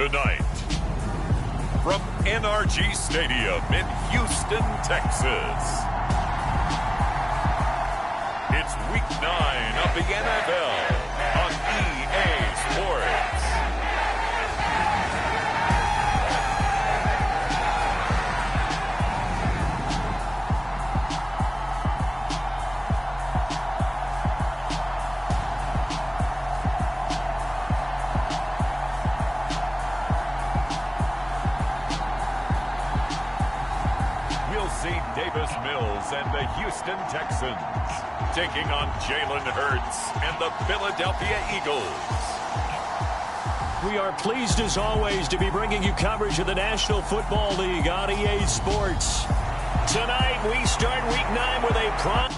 Tonight, from NRG Stadium in Houston, Texas, it's Week 9 of the NFL on EA Sports. And the Houston Texans taking on Jalen Hurts and the Philadelphia Eagles. We are pleased as always to be bringing you coverage of the National Football League on EA Sports. Tonight we start Week 9 with a prime.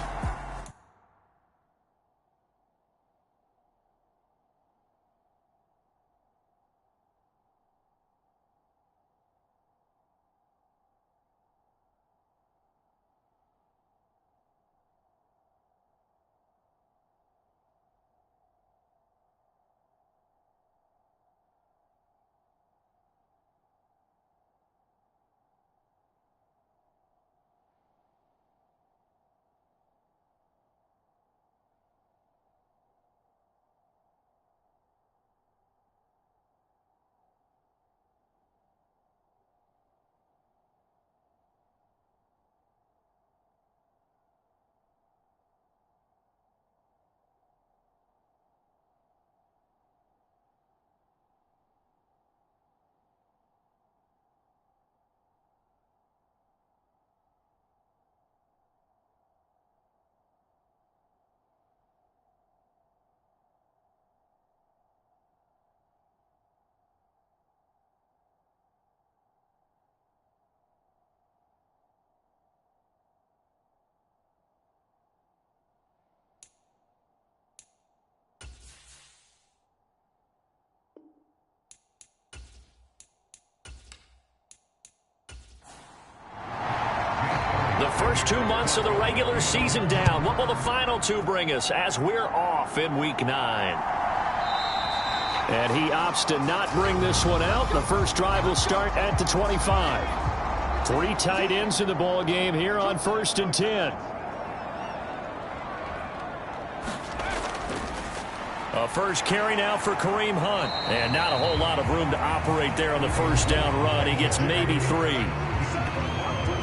The first 2 months of the regular season down. What will the final 2 bring us as we're off in Week 9? And he opts to not bring this one out. The first drive will start at the 25. 3 tight ends in the ball game here on 1st and 10. A first carry now for Kareem Hunt. And not a whole lot of room to operate there on the first down run. He gets maybe 3.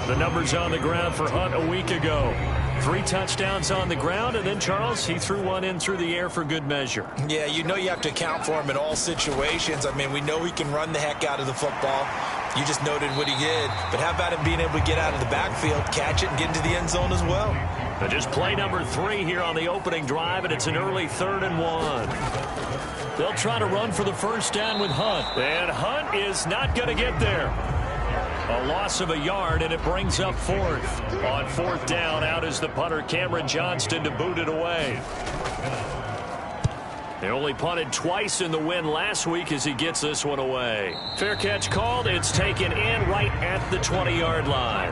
The numbers on the ground for Hunt a week ago. 3 touchdowns on the ground, and then, Charles, he threw one in through the air for good measure. Yeah, you know you have to account for him in all situations. I mean, we know he can run the heck out of the football. You just noted what he did. But how about him being able to get out of the backfield, catch it, and get into the end zone as well? But just play number 3 here on the opening drive, and it's an early 3rd and 1. They'll try to run for the first down with Hunt. And Hunt is not going to get there. A loss of a yard, and it brings up 4th. On 4th down, out is the punter, Cameron Johnston, to boot it away. They only punted twice in the win last week as he gets this one away. Fair catch called. It's taken in right at the 20-yard line.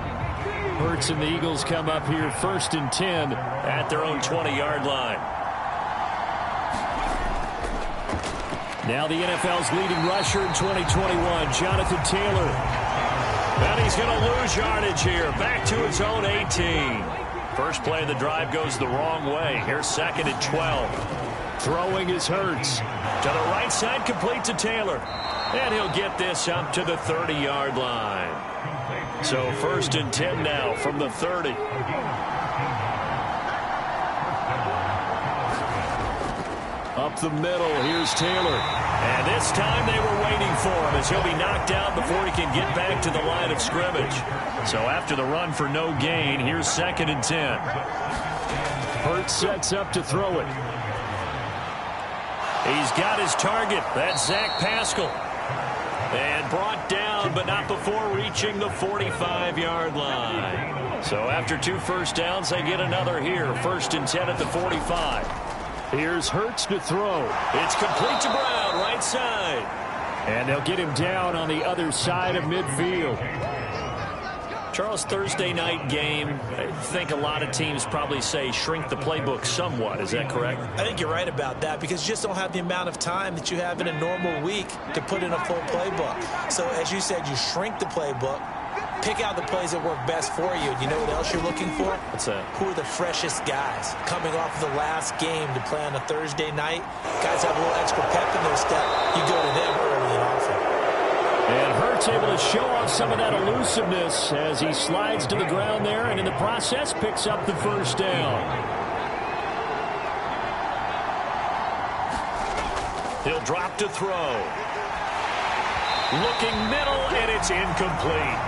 Hurts and the Eagles come up here 1st and 10 at their own 20-yard line. Now the NFL's leading rusher in 2021, Jonathan Taylor. And he's going to lose yardage here. Back to his own 18. First play of the drive goes the wrong way. Here's 2nd and 12. Throwing is Hurts. To the right side, complete to Taylor. And he'll get this up to the 30-yard line. So 1st and 10 now from the 30. Up the middle, here's Taylor. And this time they were waiting for him as he'll be knocked out before he can get back to the line of scrimmage. So after the run for no gain, here's 2nd and 10. Hurts sets up to throw it. He's got his target. That's Zach Pascal. And brought down, but not before reaching the 45-yard line. So after 2 first downs, they get another here. 1st and 10 at the 45. Here's Hurts to throw. It's complete to Brown, right side. And they'll get him down on the other side of midfield. Charles, Thursday night game, I think a lot of teams probably say shrink the playbook somewhat. Is that correct? I think you're right about that because you just don't have the amount of time that you have in a normal week to put in a full playbook. So as you said, you shrink the playbook, pick out the plays that work best for you. You know what else you're looking for? What's that? Who are the freshest guys coming off of the last game to play on a Thursday night? Guys have a little extra pep in their step. You go to them early and often. And Hurts able to show off some of that elusiveness as he slides to the ground there and in the process picks up the first down. He'll drop to throw. Looking middle, and it's incomplete.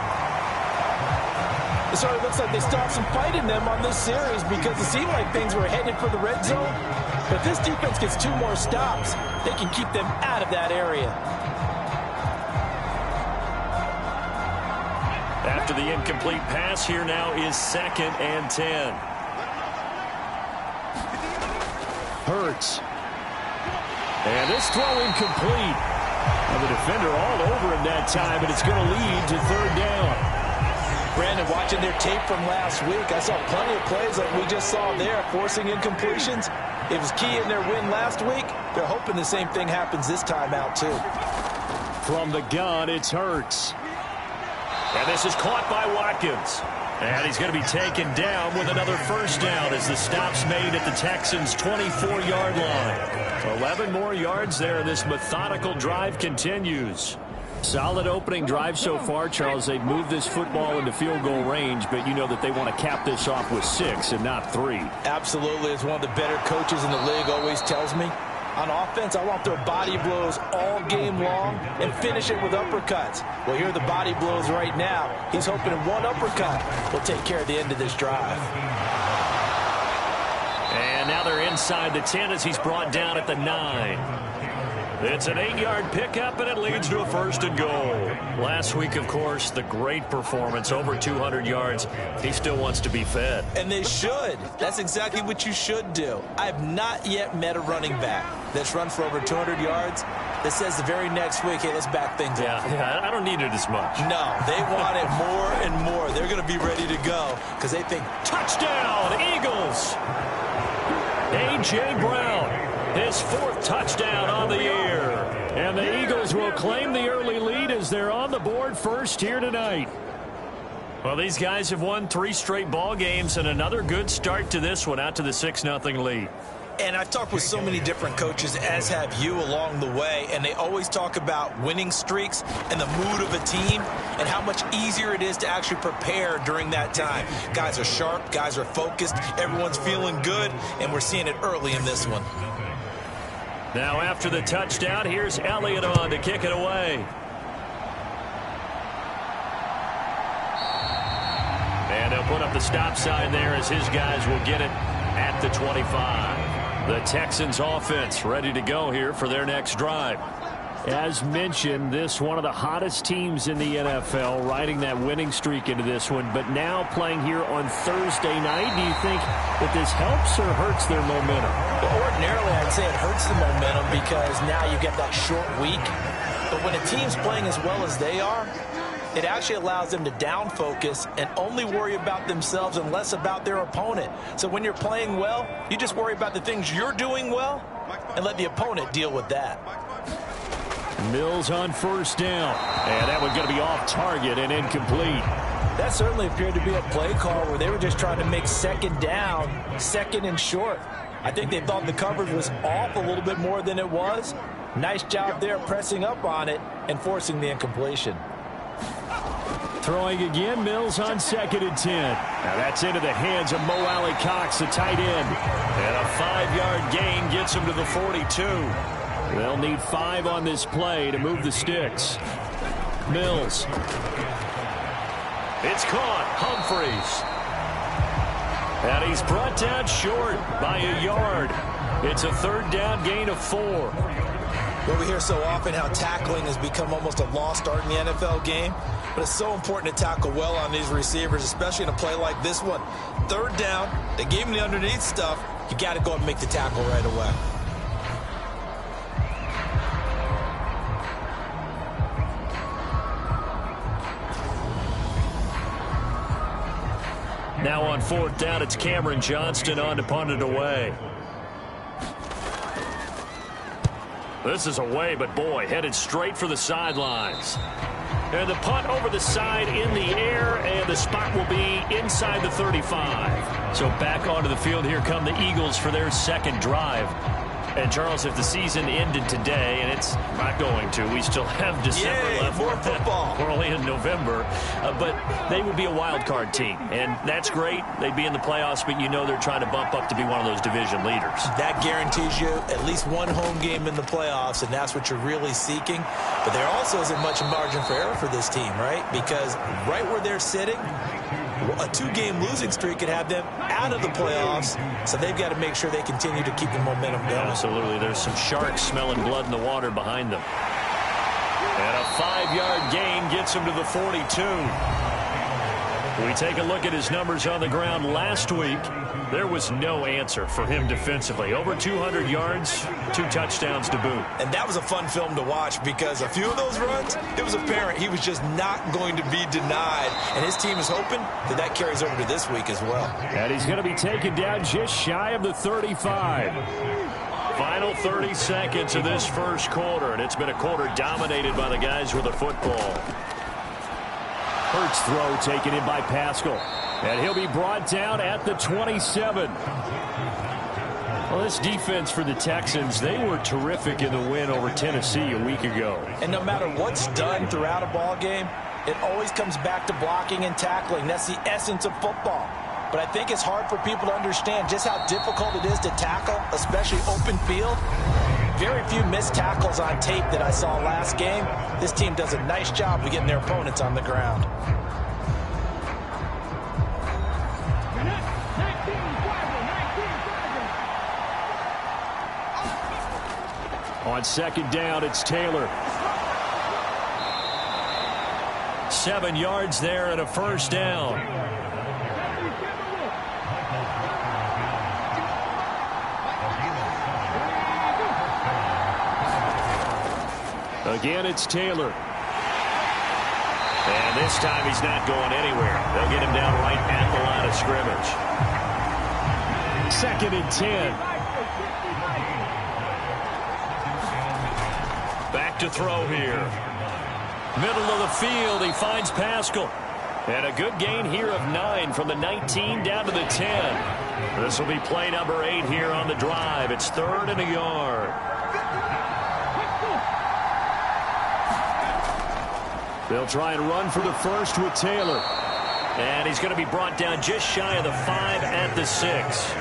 It sort of looks like they stopped some fight in them on this series because it seemed like things were headed for the red zone. But if this defense gets 2 more stops, they can keep them out of that area. After the incomplete pass, here now is 2nd and 10. Hurts. And this throw incomplete. And the defender all over him that time, and it's going to lead to 3rd down. Brandon, watching their tape from last week, I saw plenty of plays like we just saw there, forcing incompletions. It was key in their win last week. They're hoping the same thing happens this time out, too. From the gun, it's Hurts. And this is caught by Watkins. And he's going to be taken down with another first down as the stop's made at the Texans' 24-yard line. 11 more yards there. This methodical drive continues. Solid opening drive so far, Charles. They've moved this football into field goal range, but you know that they want to cap this off with 6 and not 3. Absolutely. As one of the better coaches in the league always tells me, on offense, I want their body blows all game long and finish it with uppercuts. Well, here are the body blows right now. He's hoping one uppercut will take care of the end of this drive. And now they're inside the 10 as he's brought down at the 9. It's an 8-yard pickup, and it leads to a 1st and goal. Last week, of course, the great performance, over 200 yards. He still wants to be fed. And they should. That's exactly what you should do. I have not yet met a running back that's run for over 200 yards that says the very next week, hey, let's back things up. Yeah, I don't need it as much. No, they want it more and more. They're going to be ready to go because they think, touchdown, Eagles! A.J. Brown. His 4th touchdown on the year. And the Eagles will claim the early lead as they're on the board first here tonight. Well, these guys have won 3 straight ball games and another good start to this one out to the 6-0 lead. And I've talked with so many different coaches, as have you, along the way, and they always talk about winning streaks and the mood of a team and how much easier it is to actually prepare during that time. Guys are sharp, guys are focused, everyone's feeling good, and we're seeing it early in this one. Now after the touchdown, here's Elliott on to kick it away. And they'll put up the stop sign there as his guys will get it at the 25. The Texans offense ready to go here for their next drive. As mentioned, this one of the hottest teams in the NFL, riding that winning streak into this one, but now playing here on Thursday night. Do you think that this helps or hurts their momentum? Well, ordinarily, I'd say it hurts the momentum because now you get that short week. But when a team's playing as well as they are, it actually allows them to down focus and only worry about themselves and less about their opponent. So when you're playing well, you just worry about the things you're doing well and let the opponent deal with that. Mills on first down. And that one's going to be off target and incomplete. That certainly appeared to be a play call where they were just trying to make 2nd down, 2nd and short. I think they thought the coverage was off a little bit more than it was. Nice job there pressing up on it and forcing the incompletion. Throwing again, Mills on 2nd and 10. Now that's into the hands of Mo Alley Cox, the tight end. And a 5-yard gain gets him to the 42. They'll need 5 on this play to move the sticks. Mills. It's caught. Humphreys. And he's brought down short by a yard. It's a 3rd down gain of 4. Well, we hear so often how tackling has become almost a lost art in the NFL game. But it's so important to tackle well on these receivers, especially in a play like this one. 3rd down, they gave him the underneath stuff. You got to go and make the tackle right away. Now on 4th down, it's Cameron Johnston on to punt it away. This is away, but boy, headed straight for the sidelines. And the punt over the side in the air, and the spot will be inside the 35. So back onto the field, here come the Eagles for their second drive. And, Charles, if the season ended today, and it's not going to, we still have December left. More football. We're only in November. But they would be a wild card team, and that's great. They'd be in the playoffs, but you know they're trying to bump up to be one of those division leaders. That guarantees you at least one home game in the playoffs, and that's what you're really seeking. But there also isn't much margin for error for this team, right? Because right where they're sitting, a 2-game losing streak could have them out of the playoffs, so they've got to make sure they continue to keep the momentum going. Absolutely. There's some sharks smelling blood in the water behind them. And a 5-yard gain gets him to the 42. We take a look at his numbers on the ground last week. There was no answer for him defensively. Over 200 yards, 2 touchdowns to boot. And that was a fun film to watch because a few of those runs, it was apparent he was just not going to be denied. And his team is hoping that that carries over to this week as well. And he's going to be taken down just shy of the 35. Final 30 seconds of this first quarter, and it's been a quarter dominated by the guys with the football. Hurts throw taken in by Pascal. And he'll be brought down at the 27. Well, this defense for the Texans, they were terrific in the win over Tennessee a week ago. And no matter what's done throughout a ball game, it always comes back to blocking and tackling. That's the essence of football. But I think it's hard for people to understand just how difficult it is to tackle, especially open field. Very few missed tackles on tape that I saw last game. This team does a nice job of getting their opponents on the ground. On 2nd down, it's Taylor. 7 yards there and a first down. Again, it's Taylor. And this time he's not going anywhere. They'll get him down right at the line of scrimmage. 2nd and 10. Back to throw here. Middle of the field, he finds Pascal. And a good gain here of 9 from the 19 down to the 10. This will be play number 8 here on the drive. It's 3rd and a yard. They'll try and run for the first with Taylor. And he's going to be brought down just shy of the 5 at the 6.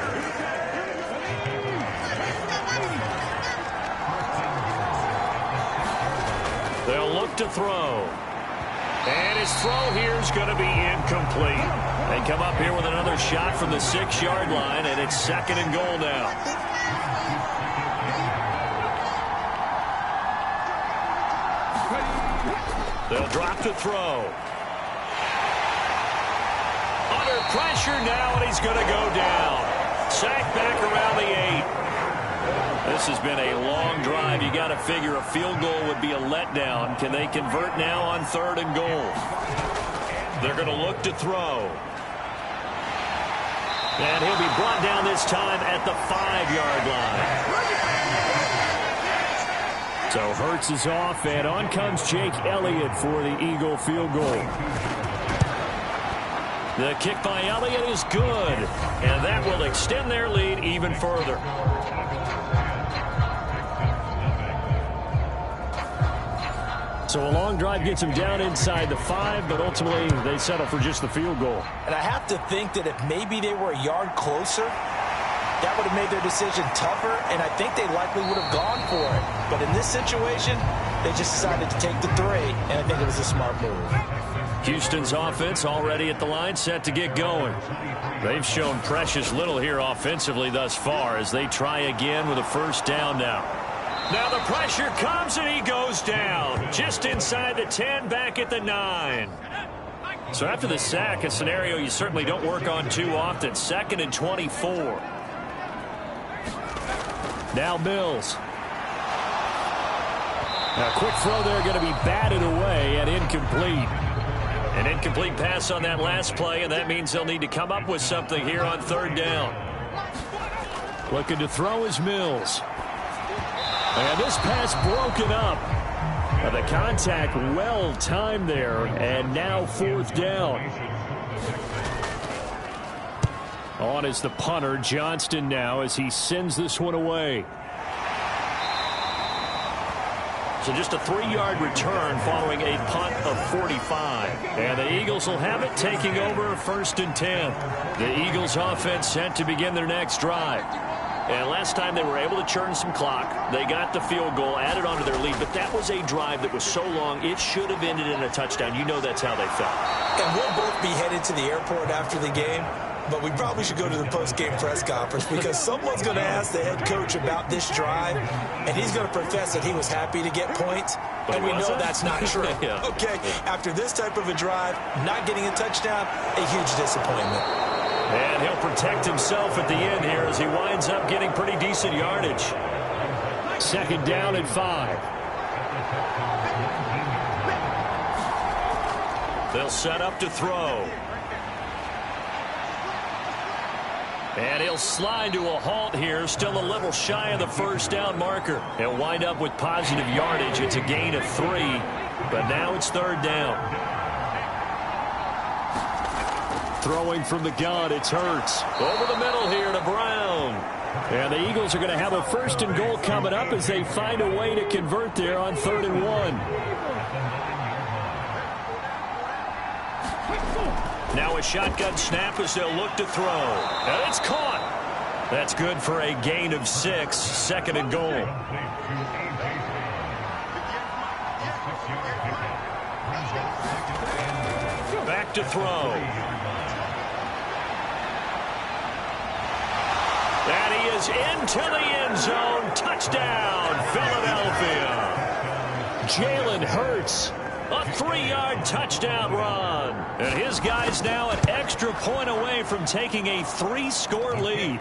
They'll look to throw. And his throw here is going to be incomplete. They come up here with another shot from the 6-yard line, and it's 2nd and goal now. They'll drop to throw. Under pressure now, and he's going to go down. Sacked back around the 8. This has been a long drive. You got to figure a field goal would be a letdown. Can they convert now on 3rd and goal? They're going to look to throw. And he'll be brought down this time at the 5-yard line. So Hurts is off, and on comes Jake Elliott for the Eagle field goal. The kick by Elliott is good, and that will extend their lead even further. So a long drive gets them down inside the 5, but ultimately they settle for just the field goal. And I have to think that if maybe they were a yard closer, that would have made their decision tougher, and I think they likely would have gone for it. But in this situation, they just decided to take the 3, and I think it was a smart move. Houston's offense already at the line, set to get going. They've shown precious little here offensively thus far as they try again with a first down now. Now the pressure comes, and he goes down. Just inside the 10, back at the 9. So after the sack, a scenario you certainly don't work on too often. 2nd and 24. Now Mills. A quick throw there, going to be batted away and incomplete. An incomplete pass on that last play, and that means they'll need to come up with something here on third down. Looking to throw is Mills. And this pass broken up. The contact well timed there, and now fourth down. On is the punter, Johnston, now as he sends this one away. So just a 3-yard return following a punt of 45. And the Eagles will have it, taking over 1st and 10. The Eagles offense set to begin their next drive. And last time they were able to churn some clock. They got the field goal, added on to their lead. But that was a drive that was so long, it should have ended in a touchdown. You know that's how they felt. And we'll both be headed to the airport after the game. But we probably should go to the post-game press conference because someone's going to ask the head coach about this drive, and he's going to profess that he was happy to get points, and we know that's not true. Yeah. Okay, after this type of a drive, not getting a touchdown, a huge disappointment. And he'll protect himself at the end here as he winds up getting pretty decent yardage. 2nd down and 5. They'll set up to throw. And he'll slide to a halt here, still a little shy of the 1st down marker. He'll wind up with positive yardage. It's a gain of 3, but now it's 3rd down. Throwing from the gun, it's Hurts. Over the middle here to Brown. And the Eagles are going to have a 1st and goal coming up as they find a way to convert there on 3rd and 1. Now a shotgun snap as they'll look to throw. And it's caught. That's good for a gain of 6, 2nd and goal. Back to throw. And he is into the end zone. Touchdown, Philadelphia. Jalen Hurts. A 3-yard touchdown run. And his guys now an extra point away from taking a 3-score lead.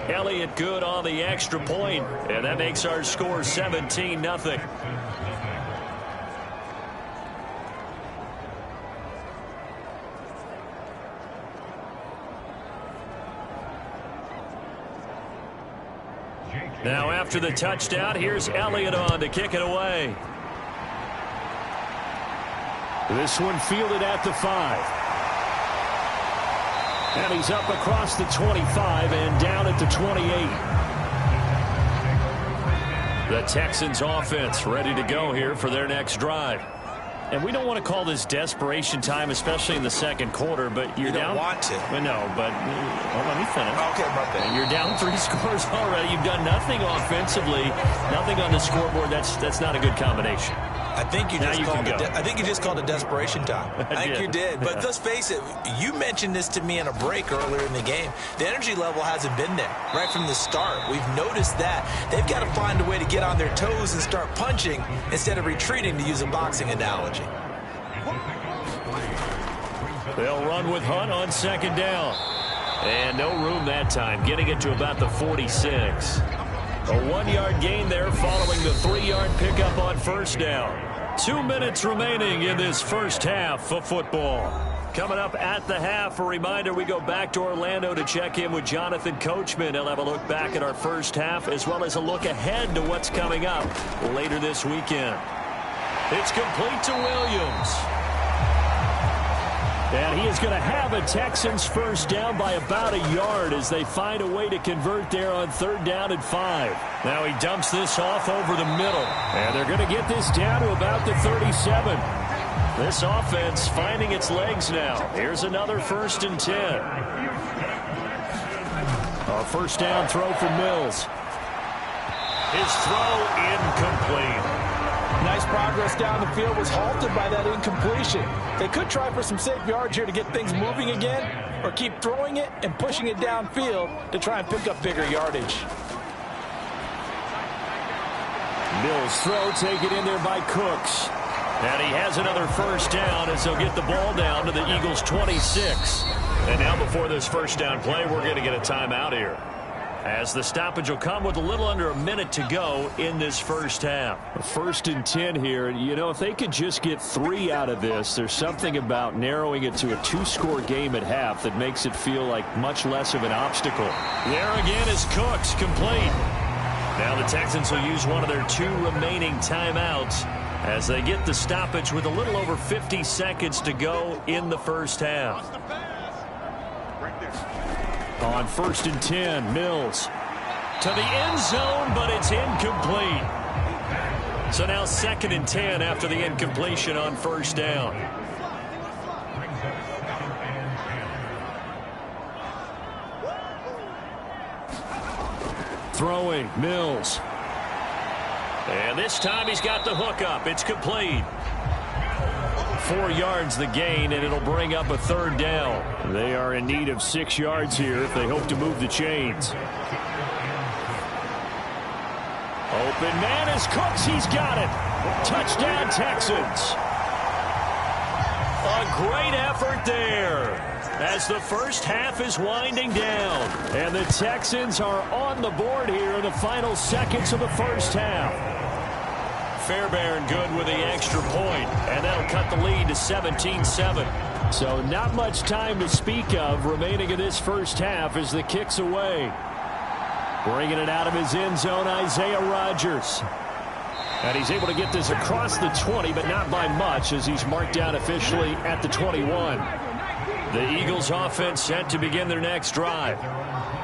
Elliott good on the extra point, and that makes our score 17-0. Now after the touchdown, here's Elliott on to kick it away. This one fielded at the 5. And he's up across the 25 and down at the 28. The Texans offense ready to go here for their next drive. And we don't want to call this desperation time, especially in the 2nd quarter, but you're down. You don't want to. Well, no, but well, let me finish. Okay, my bad. You're down 3 scores already. You've done nothing offensively, nothing on the scoreboard. That's not a good combination. I think you just called it desperation time. I think you did. But let's face it, you mentioned this to me in a break earlier in the game. The energy level hasn't been there right from the start. We've noticed that. They've got to find a way to get on their toes and start punching instead of retreating, to use a boxing analogy. They'll run with Hunt on 2nd down. And no room that time, getting it to about the 46. A 1-yard gain there following the 3-yard pickup on 1st down. 2 minutes remaining in this first half of football. Coming up at the half, a reminder, we go back to Orlando to check in with Jonathan Coachman. He'll have a look back at our first half as well as a look ahead to what's coming up later this weekend. It's complete to Williams. And he is going to have a Texans 1st down by about a yard as they find a way to convert there on 3rd down and 5. Now he dumps this off over the middle. And they're going to get this down to about the 37. This offense finding its legs now. Here's another 1st and 10. A 1st down throw for Mills. His throw incomplete. Nice progress down the field, was halted by that incompletion. They could try for some safe yards here to get things moving again, or keep throwing it and pushing it downfield to try and pick up bigger yardage. Mills throw taken in there by Cooks. And he has another 1st down as they'll get the ball down to the Eagles' 26. And now before this 1st down play, we're going to get a timeout here. as the stoppage will come with a little under a minute to go in this first half. 1st and 10 here. You know, if they could just get 3 out of this, there's something about narrowing it to a 2-score game at half that makes it feel like much less of an obstacle. There again is Cooks, complete. Now the Texans will use one of their 2 remaining timeouts as they get the stoppage with a little over 50 seconds to go in the first half. On 1st and 10, Mills. To the end zone, but it's incomplete. So now 2nd and 10 after the incompletion on 1st down. Throwing, Mills. And this time he's got the hook up. It's complete. 4 yards the gain, and it'll bring up a 3rd down. They are in need of 6 yards here if they hope to move the chains. Open man is Cooks. He's got it. Touchdown, Texans. A great effort there as the first half is winding down. And the Texans are on the board here in the final seconds of the first half. Fairbairn good with the extra point, and that'll cut the lead to 17-7. So not much time to speak of remaining in this first half as the kick's away. Bringing it out of his end zone, Isaiah Rodgers. And he's able to get this across the 20, but not by much as he's marked down officially at the 21. The Eagles offense set to begin their next drive.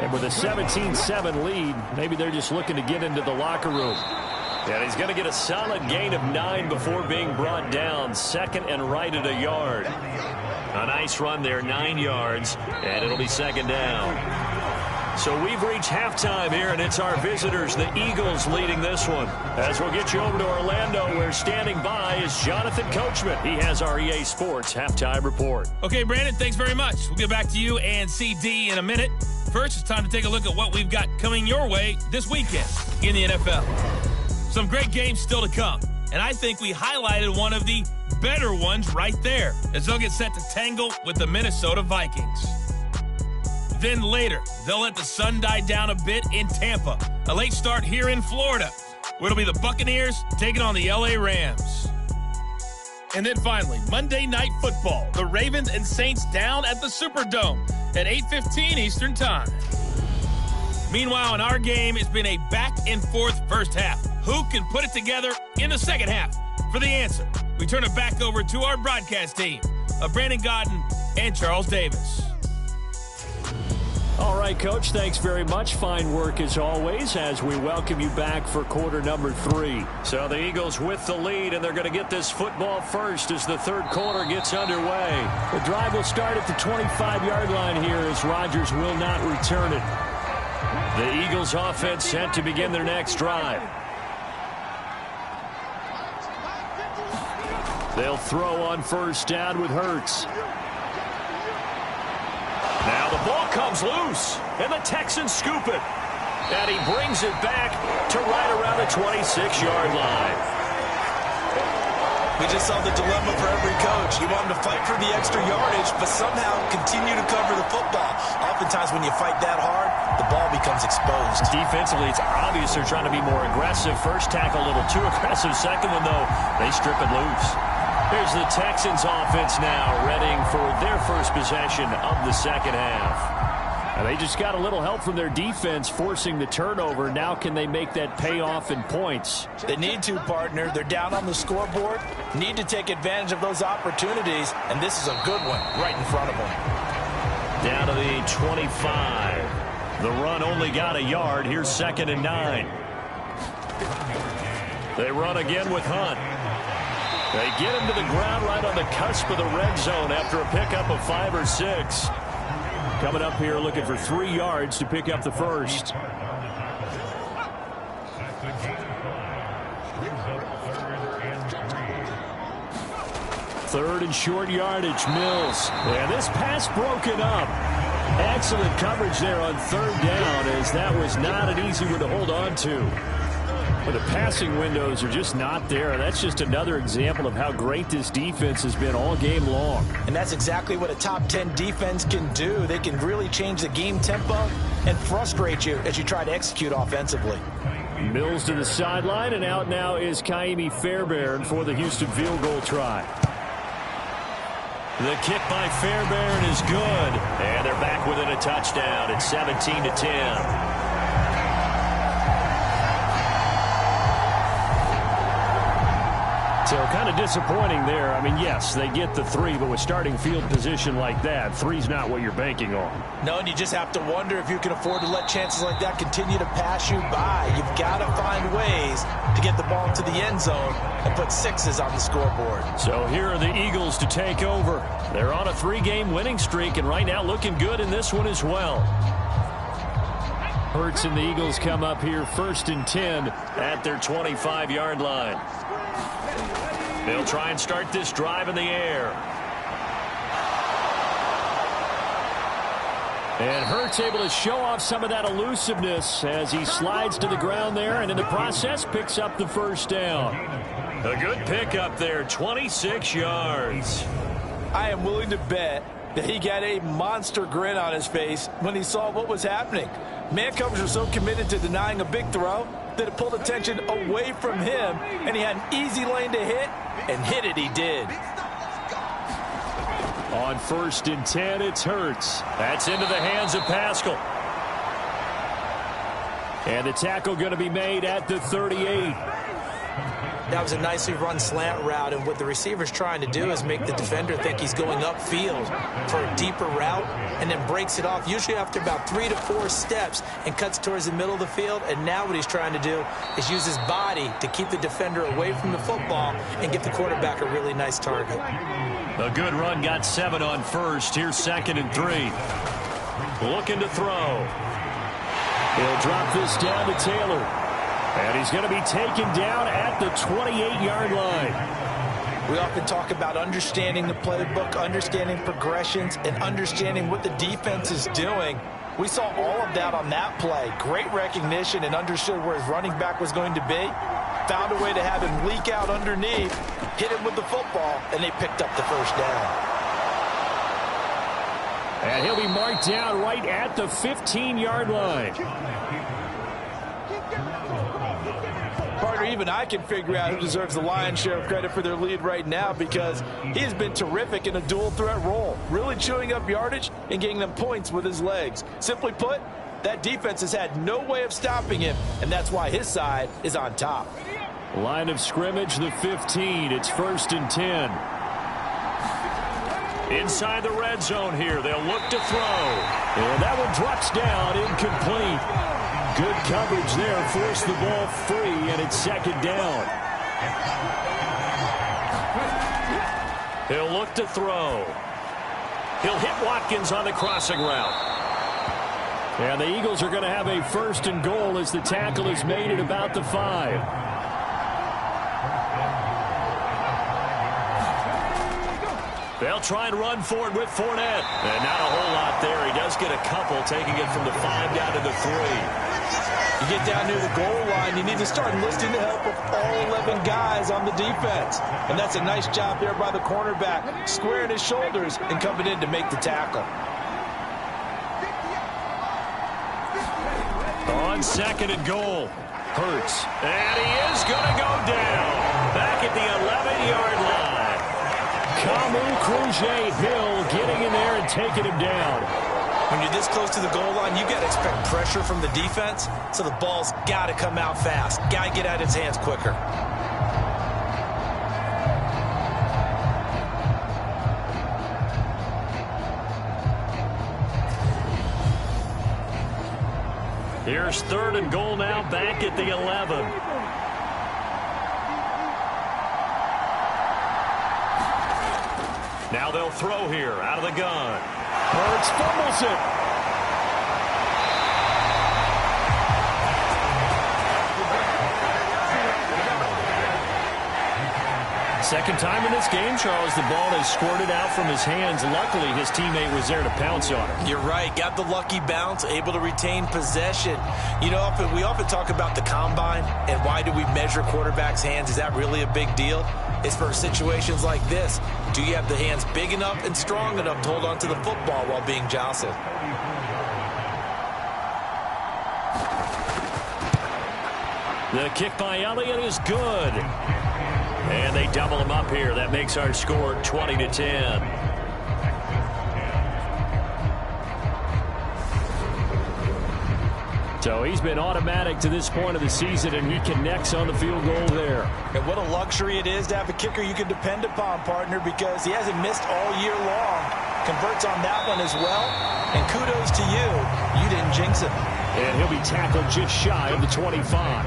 And with a 17-7 lead, maybe they're just looking to get into the locker room. And he's going to get a solid gain of 9 before being brought down. 2nd and right at a yard. A nice run there, 9 yards, and it'll be 2nd down. So we've reached halftime here, and it's our visitors, the Eagles, leading this one. As we'll get you over to Orlando, where standing by is Jonathan Coachman. He has our EA Sports halftime report. Okay, Brandon, thanks very much. We'll get back to you and CD in a minute. First, it's time to take a look at what we've got coming your way this weekend in the NFL. Some great games still to come, and I think we highlighted one of the better ones right there, as they'll get set to tangle with the Minnesota Vikings. Then later, they'll let the sun die down a bit in Tampa. A late start here in Florida, where it'll be the Buccaneers taking on the LA Rams. And then finally, Monday Night Football, the Ravens and Saints down at the Superdome at 8:15 Eastern Time. Meanwhile, in our game, it's been a back-and-forth first half. Who can put it together in the second half? For the answer, we turn it back over to our broadcast team of Brandon Godden and Charles Davis. All right, Coach, thanks very much. Fine work as always as we welcome you back for quarter number 3. So the Eagles with the lead, and they're going to get this football first as the 3rd quarter gets underway. The drive will start at the 25-yard line here as Rodgers will not return it. The Eagles offense set to begin their next drive. They'll throw on 1st down with Hurts. Now the ball comes loose, and the Texans scoop it. And he brings it back to right around the 26-yard line. We just saw the dilemma for every coach. You want them to fight for the extra yardage, but somehow continue to cover the football. Oftentimes when you fight that hard, the ball becomes exposed. Defensively, it's obvious they're trying to be more aggressive. First tackle a little too aggressive. Second one, though, they strip it loose. Here's the Texans offense now, readying for their first possession of the second half. And they just got a little help from their defense forcing the turnover. Now can they make that pay off in points? They need to, partner. They're down on the scoreboard. Need to take advantage of those opportunities, and this is a good one right in front of them. Down to the 25. The run only got a yard. Here's 2nd and 9. They run again with Hunt. They get him to the ground right on the cusp of the red zone after a pickup of 5 or 6. Coming up here looking for 3 yards to pick up the first. Third and short yardage, Mills. And this pass broken up. Excellent coverage there on 3rd down, as that was not an easy one to hold on to. But the passing windows are just not there. That's just another example of how great this defense has been all game long. And that's exactly what a top 10 defense can do. They can really change the game tempo and frustrate you as you try to execute offensively. Mills to the sideline, and out now is Kaimi Fairbairn for the Houston field goal try. The kick by Fairbairn is good. And they're back within a touchdown. It's 17-10. So kind of disappointing there. I mean, yes, they get the 3, but with starting field position like that, 3's not what you're banking on. No, and you just have to wonder if you can afford to let chances like that continue to pass you by. You've got to find ways to get the ball into the end zone and put 6s on the scoreboard. So here are the Eagles to take over. They're on a 3-game winning streak, and right now looking good in this one as well. Hurts and the Eagles come up here 1st and 10 at their 25-yard line. They'll try and start this drive in the air. And Hurts able to show off some of that elusiveness as he slides to the ground there, and in the process picks up the first down. A good pickup there, 26 yards. I am willing to bet that he got a monster grin on his face when he saw what was happening. Man coverage was so committed to denying a big throw that it pulled attention away from him, and he had an easy lane to hit, and hit it he did. On 1st and 10, it's Hurts. That's into the hands of Pascal. And the tackle going to be made at the 38. That was a nicely run slant route, and what the receiver's trying to do is make the defender think he's going upfield for a deeper route and then breaks it off, usually after about 3 to 4 steps, and cuts towards the middle of the field. And now what he's trying to do is use his body to keep the defender away from the football and give the quarterback a really nice target. A good run, got 7 on 1st. Here's 2nd and 3. Looking to throw. He'll drop this down to Taylor. And he's going to be taken down at the 28-yard line. We often talk about understanding the playbook, understanding progressions, and understanding what the defense is doing. We saw all of that on that play. Great recognition and understood where his running back was going to be. Found a way to have him leak out underneath, hit him with the football, and they picked up the first down. And he'll be marked down right at the 15-yard line. Partner, even I can figure out who deserves the lion's share of credit for their lead right now, because he has been terrific in a dual threat role, really chewing up yardage and getting them points with his legs. Simply put, that defense has had no way of stopping him, and that's why his side is on top. Line of scrimmage, the 15. It's 1st and 10. Inside the red zone here. They'll look to throw. And that one drops down, incomplete. Good coverage there, forced the ball free, and it's 2nd down. He'll look to throw. He'll hit Watkins on the crossing route. And the Eagles are going to have a 1st and goal as the tackle is made at about the 5. They'll try and run forward with Fournette. And not a whole lot there. He does get a couple, taking it from the 5 down to the 3. You get down near the goal line, you need to start enlisting the help of all 11 guys on the defense. And that's a nice job there by the cornerback, squaring his shoulders and coming in to make the tackle. On 2nd and goal. Hurts. And he is going to go down. Back at the 11-yard line. Kamu Krujay-Hill getting in there and taking him down. When you're this close to the goal line, you got to expect pressure from the defense, so the ball's got to come out fast. Got to get out of his hands quicker. Here's 3rd and goal now, back at the 11. Now they'll throw here out of the gun. Hurts fumbles it. Second time in this game, Charles, the ball has squirted out from his hands. Luckily, his teammate was there to pounce on it. You're right. Got the lucky bounce, able to retain possession. You know, we often talk about the combine and why do we measure quarterbacks' hands. Is that really a big deal? It's for situations like this. Do you have the hands big enough and strong enough to hold on to the football while being jostled? The kick by Elliott is good. And they double him up here. That makes our score 20-10. So he's been automatic to this point of the season, and he connects on the field goal there. And what a luxury it is to have a kicker you can depend upon, partner, because he hasn't missed all year long. Converts on that one as well. And kudos to you. You didn't jinx him. And he'll be tackled just shy of the 25.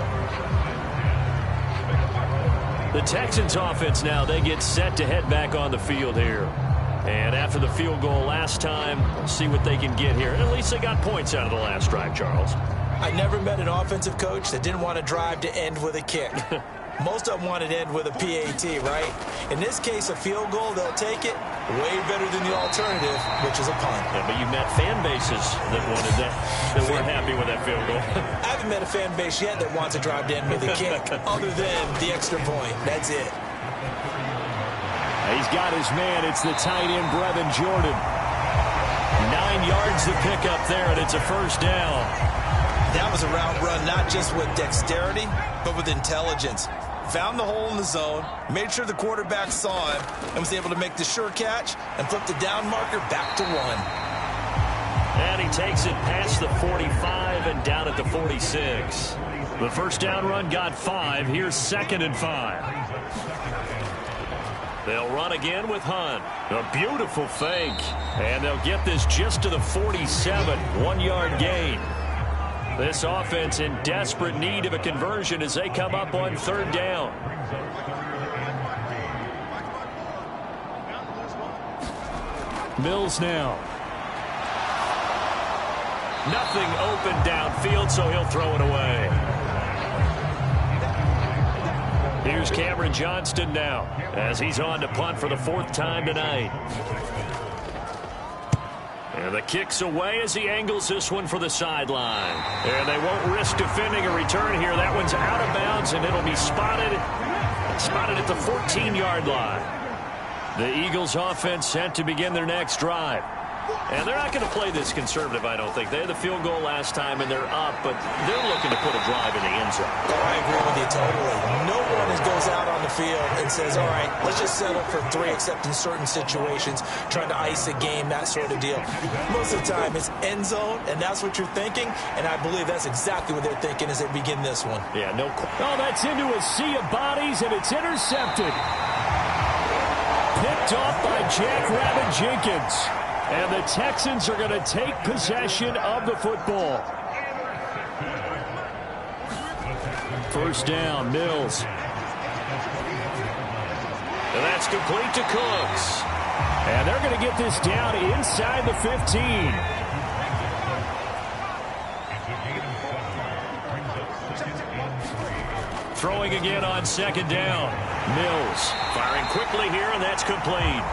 The Texans offense now, they get set to head back on the field here. And after the field goal last time, we'll see what they can get here. And at least they got points out of the last drive, Charles. I never met an offensive coach that didn't want to drive to end with a kick. Most of them wanted to end with a PAT, right? In this case, a field goal, they'll take it. Way better than the alternative, which is a punt. Yeah, but you met fan bases that wanted that weren't happy with that field goal. I haven't met a fan base yet that wants to drive to end with a kick, other than the extra point. That's it. He's got his man. It's the tight end, Brevin Jordan. 9 yards to pick up there, and it's a first down. That was a route run not just with dexterity, but with intelligence. Found the hole in the zone, made sure the quarterback saw him, and was able to make the sure catch and flip the down marker back to 1. And he takes it past the 45 and down at the 46. The first down run got 5. Here's 2nd and 5. They'll run again with Hunt. A beautiful fake. And they'll get this just to the 47. 1-yard gain. This offense in desperate need of a conversion as they come up on 3rd down. Mills now. Nothing open downfield, so he'll throw it away. Here's Cameron Johnston now as he's on to punt for the 4th time tonight. And the kick's away as he angles this one for the sideline. And they won't risk defending a return here. That one's out of bounds, and it'll be spotted at the 14-yard line. The Eagles offense set to begin their next drive. And they're not going to play this conservative, I don't think. They had the field goal last time, and they're up, but they're looking to put a drive in the end zone. Oh, I agree with you totally. No one goes out on the field and says, all right, let's just settle for 3, except in certain situations, trying to ice a game, that sort of deal. Most of the time, it's end zone, and that's what you're thinking, and I believe that's exactly what they're thinking as they begin this one. Yeah, no. Oh, that's into a sea of bodies, and it's intercepted. Picked off by Jackrabbit Jenkins. And the Texans are going to take possession of the football. First down, Mills. And that's complete to Cooks. And they're going to get this down inside the 15. Throwing again on 2nd down. Mills firing quickly here, and that's complete.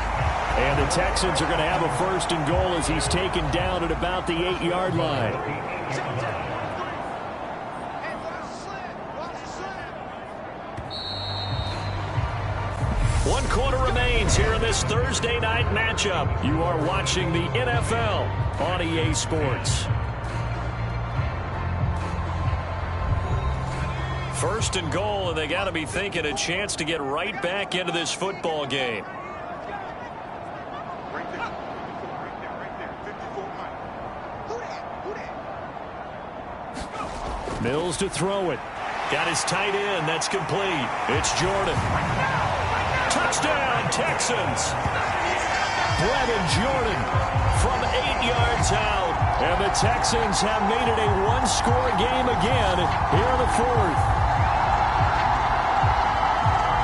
And the Texans are going to have a 1st and goal as he's taken down at about the 8-yard line. One quarter remains here in this Thursday night matchup. You are watching the NFL on EA Sports. 1st and goal, and they got to be thinking a chance to get right back into this football game. Mills to throw it. Got his tight end. That's complete. It's Jordan. Touchdown, Texans. Brevin Jordan from 8 yards out. And the Texans have made it a 1-score game again here in the 4th.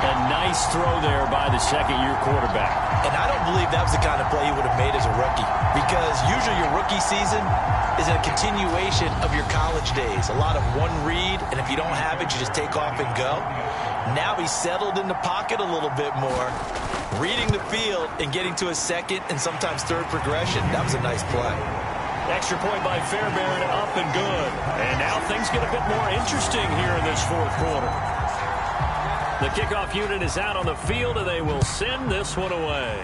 A nice throw there by the 2nd-year quarterback. And I don't believe that was the kind of play he would have made as a rookie, because usually your rookie season is a continuation of your college days. A lot of one read, and if you don't have it, you just take off and go. Now he's settled in the pocket a little bit more, reading the field and getting to a second and sometimes third progression. That was a nice play. Extra point by Fairbairn, up and good. And now things get a bit more interesting here in this fourth quarter. The kickoff unit is out on the field, and they will send this one away.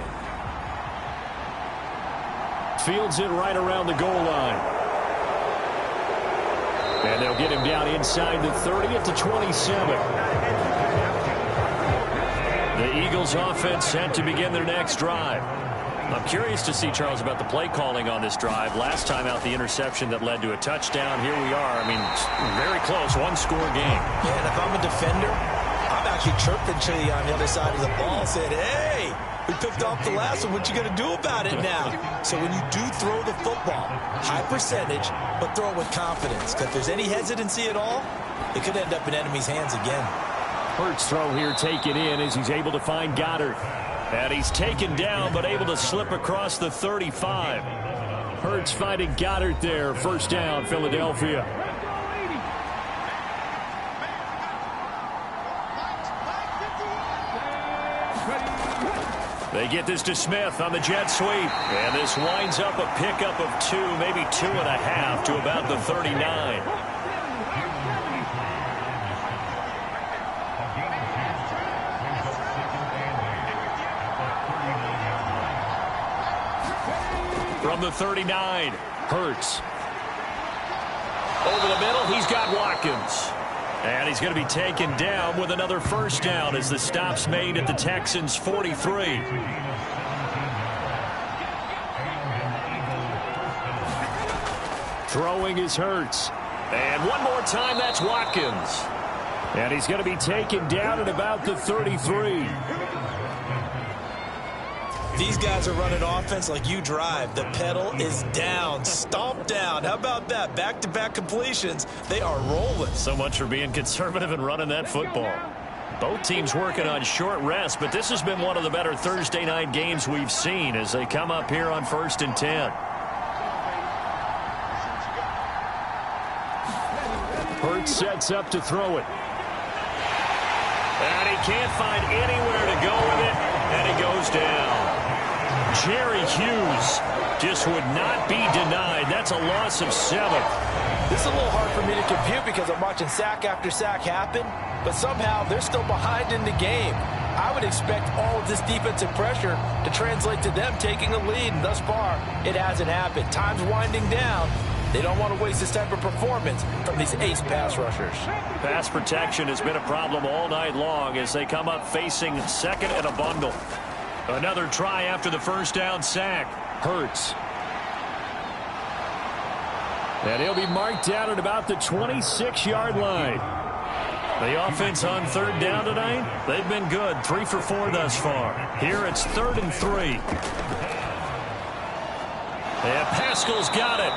Fields it right around the goal line. And they'll get him down inside the 30 at the 27. The Eagles offense set to begin their next drive. I'm curious to see, Charles, about the play calling on this drive. Last time out, the interception that led to a touchdown. Here we are. I mean, very close, one-score game. Yeah, and if I'm a defender, I'm actually chirping to you on the other side of the ball, saying, hey, we picked off the last one. What you going to do about it now? So when you do throw the football, high percentage, but throw it with confidence. Because if there's any hesitancy at all, it could end up in enemy's hands again. Hurts throw here taken in as he's able to find Goddard. And he's taken down, but able to slip across the 35. Hurts finding Goddard there. First down, Philadelphia. They get this to Smith on the jet sweep. And this winds up a pickup of 2, maybe 2.5 to about the 39. From the 39, Hurts. Over the middle, he's got Watkins. And he's going to be taken down with another first down as the stop's made at the Texans' 43. Throwing is Hurts. And one more time, that's Watkins. And he's going to be taken down at about the 33. These guys are running offense like you drive. The pedal is down, stomp down. How about that? Back-to-back completions. They are rolling. So much for being conservative and running that football. Both teams working on short rest, but this has been one of the better Thursday night games we've seen as they come up here on 1st and 10. Hurts sets up to throw it. And he can't find anywhere to go with it, and he goes down. Jerry Hughes just would not be denied. That's a loss of 7. This is a little hard for me to compute because I'm watching sack after sack happen, but somehow they're still behind in the game. I would expect all of this defensive pressure to translate to them taking a lead, and thus far, it hasn't happened. Time's winding down. They don't want to waste this type of performance from these ace pass rushers. Pass protection has been a problem all night long as they come up facing second and a bundle. Another try after the first down sack. Hurts. And he'll be marked down at about the 26-yard line. The offense on third down tonight, they've been good. 3 for 4 thus far. Here it's 3rd and 3. And Pascal's got it.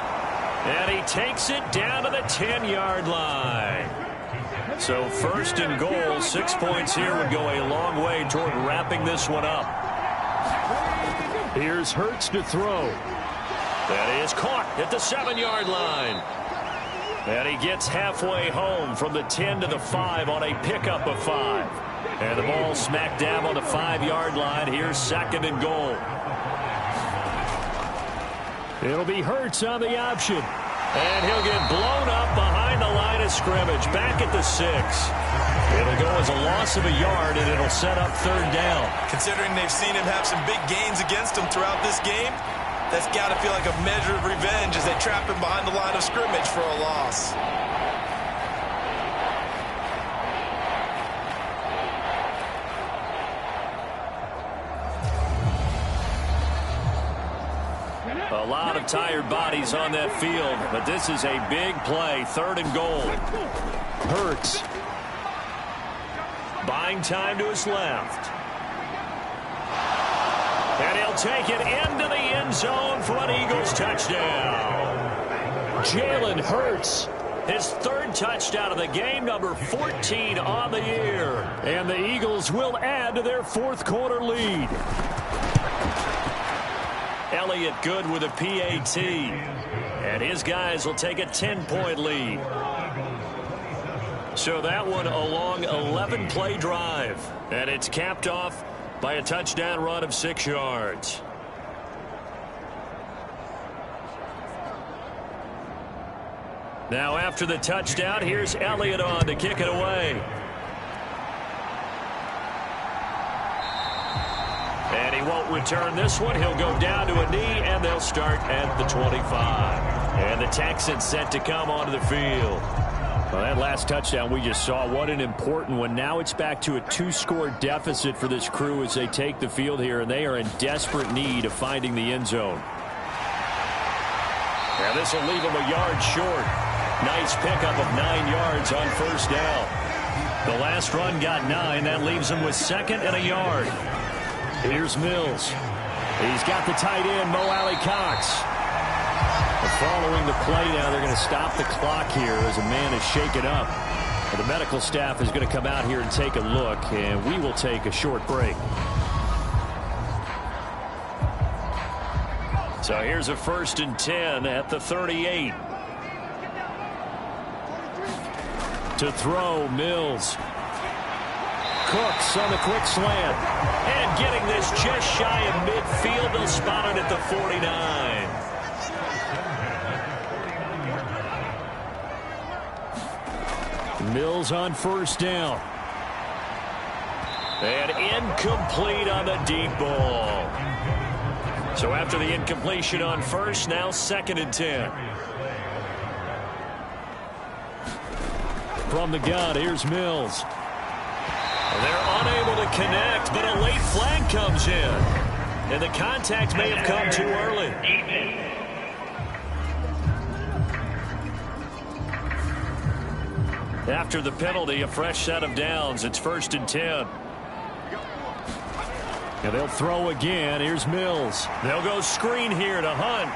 And he takes it down to the 10-yard line. So 1st and goal, 6 points here would go a long way toward wrapping this one up. Here's Hurts to throw. That is caught at the 7-yard line. And he gets halfway home from the 10 to the 5 on a pickup of 5. And the ball smacked down on the 5-yard line. Here's 2nd and goal. It'll be Hurts on the option. And he'll get blown up behind the line of scrimmage. Back at the 6. It'll go as a loss of a yard, and it'll set up 3rd down. Considering they've seen him have some big gains against him throughout this game, that's got to feel like a measure of revenge as they trap him behind the line of scrimmage for a loss. A lot of tired bodies on that field, but this is a big play. 3rd and goal. Hurts. Buying time to his left. And he'll take it into the end zone for an Eagles touchdown. Jalen Hurts, his 3rd touchdown of the game, number 14 on the year. And the Eagles will add to their 4th quarter lead. Elliott good with a PAT. And his guys will take a 10-point lead. So that one a long 11-play drive. And it's capped off by a touchdown run of 6 yards. Now after the touchdown, here's Elliott on to kick it away. And he won't return this one. He'll go down to a knee, and they'll start at the 25. And the Texans set to come onto the field. Well, that last touchdown we just saw, what an important one. Now it's back to a 2-score deficit for this crew as they take the field here, and they are in desperate need of finding the end zone. Now this will leave them a yard short. Nice pickup of 9 yards on first down. The last run got 9. That leaves them with 2nd and a yard. Here's Mills. He's got the tight end, Mo Alley-Cox. Following the play now, they're going to stop the clock here as a man is shaken up. The medical staff is going to come out here and take a look, and we will take a short break. So here's a 1st and 10 at the 38. To throw, Mills. Cooks on the quick slant. And getting this just shy of midfield. They'll spot it at the 49. Mills on first down. And incomplete on the deep ball. So after the incompletion on first, now 2nd and 10. From the gun, here's Mills. They're unable to connect, but a late flag comes in. And the contact may have come too early. After the penalty, a fresh set of downs. It's 1st and 10. And they'll throw again. Here's Mills. They'll go screen here to Hunt.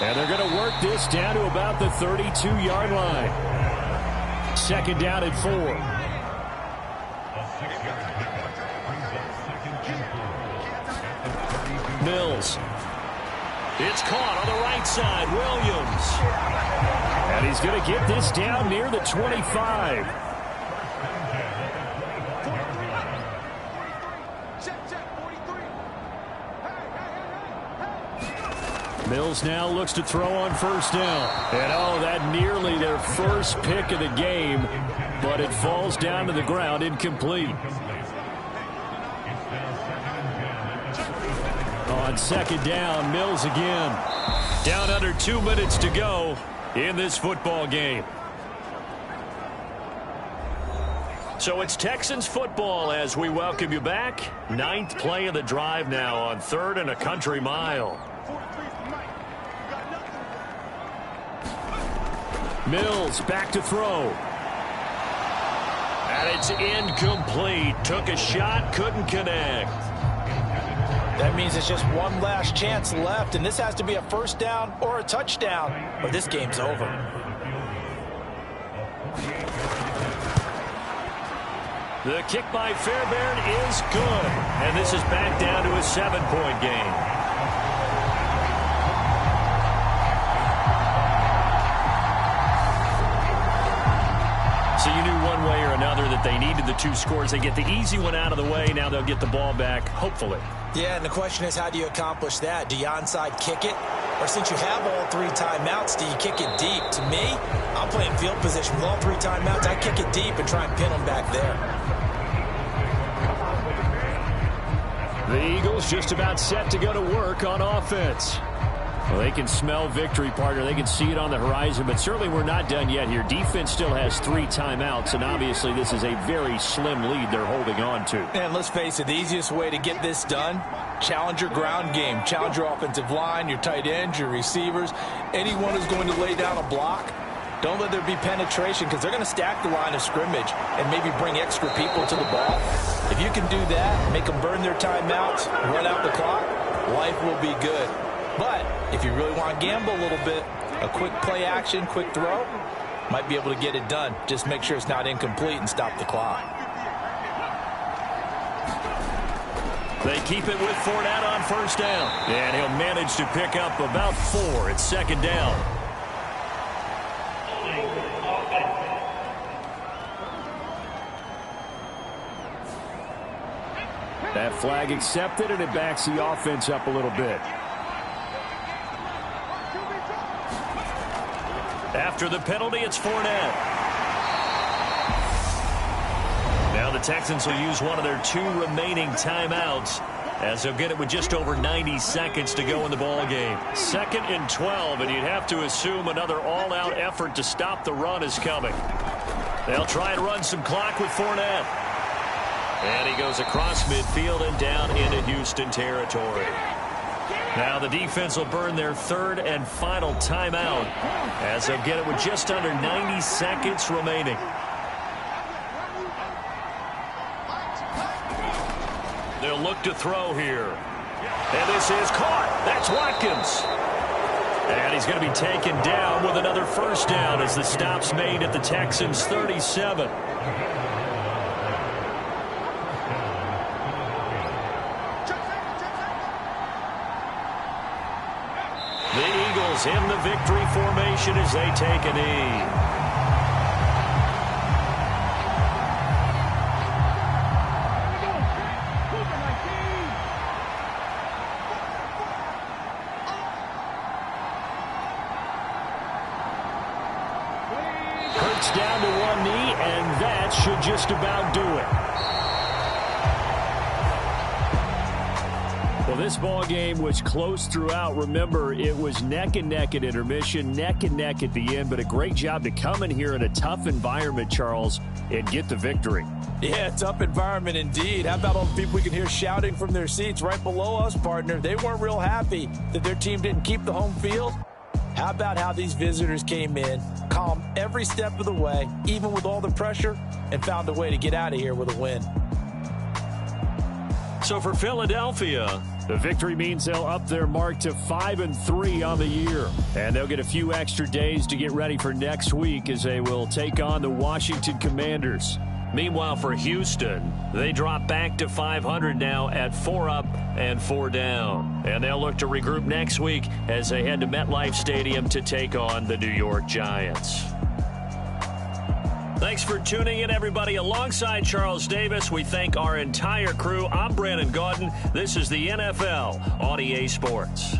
And they're going to work this down to about the 32-yard line. 2nd down and 4. Mills. It's caught on the right side. Williams. And he's going to get this down near the 25. Mills now looks to throw on first down. And oh, that nearly their first pick of the game, but it falls down to the ground, incomplete. On 2nd down, Mills again. Down under 2 minutes to go in this football game. So it's Texans football as we welcome you back. 9th play of the drive now on 3rd and a country mile. Mills back to throw. And it's incomplete. Took a shot, couldn't connect. That means it's just one last chance left, and this has to be a first down or a touchdown, or this game's over. The kick by Fairbairn is good, and this is back down to a 7-point game. So you knew one way or another that they needed the 2 scores. They get the easy one out of the way. Now they'll get the ball back, hopefully. Yeah, and the question is, how do you accomplish that? Do you onside kick it? Or since you have all 3 timeouts, do you kick it deep? To me, I'm playing field position with all 3 timeouts. I kick it deep and try and pin them back there. The Eagles just about set to go to work on offense. Well, they can smell victory, partner. They can see it on the horizon, but certainly we're not done yet here. Defense still has 3 timeouts, and obviously this is a very slim lead they're holding on to. And let's face it, the easiest way to get this done, challenge your ground game. Challenge your offensive line, your tight ends, your receivers, anyone who's going to lay down a block. Don't let there be penetration because they're going to stack the line of scrimmage and maybe bring extra people to the ball. If you can do that, make them burn their timeouts, run out the clock, life will be good. But if you really want to gamble a little bit, a quick play action, quick throw, might be able to get it done. Just make sure it's not incomplete and stop the clock. They keep it with Fournette on first down. And he'll manage to pick up about 4 at 2nd down. That flag accepted, and it backs the offense up a little bit. After the penalty, it's Fournette. Now the Texans will use one of their 2 remaining timeouts, as they'll get it with just over 90 seconds to go in the ball game. 2nd and 12, and you'd have to assume another all-out effort to stop the run is coming. They'll try and run some clock with Fournette. And he goes across midfield and down into Houston territory. Now the defense will burn their 3rd and final timeout, as they'll get it with just under 90 seconds remaining. They'll look to throw here. And this is caught. That's Watkins. And he's going to be taken down with another first down as the stop's made at the Texans' 37. The Eagles in the victory formation as they take a knee. Down to one knee, and that should just about do it. Well, this ball game was close throughout. Remember, it was neck and neck at intermission, neck and neck at the end, but a great job to come in here in a tough environment, Charles, and get the victory. Yeah, tough environment indeed. How about all the people we can hear shouting from their seats right below us, partner? They weren't real happy that their team didn't keep the home field. How about how these visitors came in, calm every step of the way, even with all the pressure, and found a way to get out of here with a win. So for Philadelphia, the victory means they'll up their mark to 5-3 on the year. And they'll get a few extra days to get ready for next week as they will take on the Washington Commanders. Meanwhile, for Houston, they drop back to 500 now at 4 up and 4 down. And they'll look to regroup next week as they head to MetLife Stadium to take on the New York Giants. Thanks for tuning in, everybody. Alongside Charles Davis, we thank our entire crew. I'm Brandon Gaudin. This is the NFL on EA Sports.